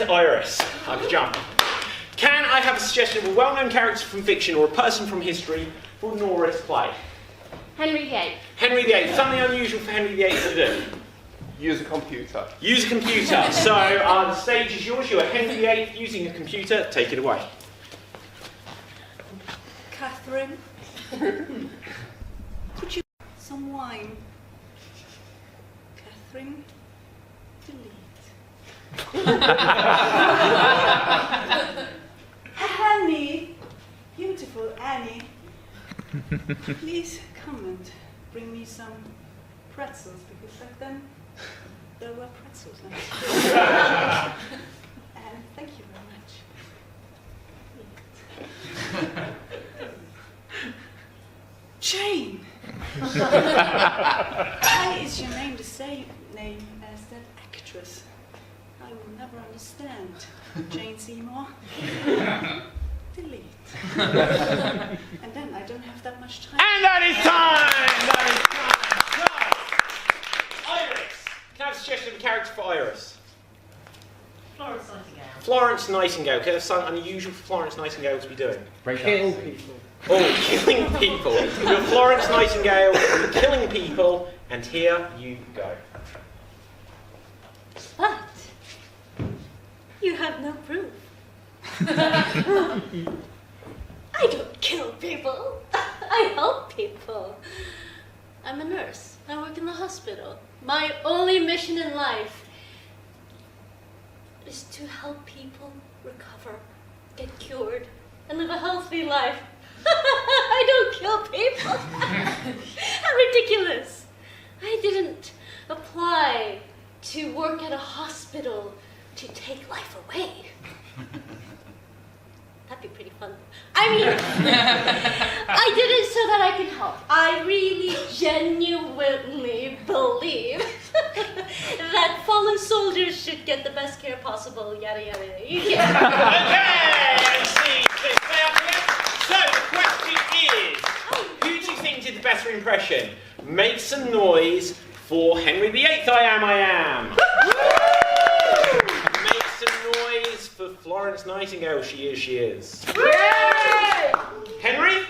Iris. I've jumped. Can I have a suggestion of a well-known character from fiction or a person from history for Nora to play? Henry VIII. Henry VIII. Something unusual for Henry VIII to do. Use a computer. Use a computer. So the stage is yours. You are Henry VIII using a computer. Take it away. Catherine, could you some wine? Catherine, delete. Annie, beautiful Annie, please come and bring me some pretzels, because back then there were pretzels. And thank you very much. Jane! Why is your name the same name as that actress? I will never understand. Jane Seymour. Delete. And then I don't have that much time. And that is time! That is time! So, Iris. Can I have a suggestion of a character for Iris? Florence Nightingale. Florence Nightingale. Okay, that's something unusual for Florence Nightingale to be doing. Kill people. Oh, killing people. You're Florence Nightingale, you're killing people, and here you go. But you have no proof. I don't kill people. I help people. I'm a nurse. I work in the hospital. My only mission in life is to help people recover, get cured, and live a healthy life. I don't kill people. How ridiculous. I didn't apply to work at a hospital to take life away. That'd be pretty fun. I mean, I did it so that I could help. I really genuinely believe that fallen soldiers should get the best care possible, yada yada yada. You get it. Okay, let's see. Stay up here. So, the question is, who do you think did the better impression? Make some noise for Henry VIII, I am. Make some noise for Florence Nightingale, she is. Henry?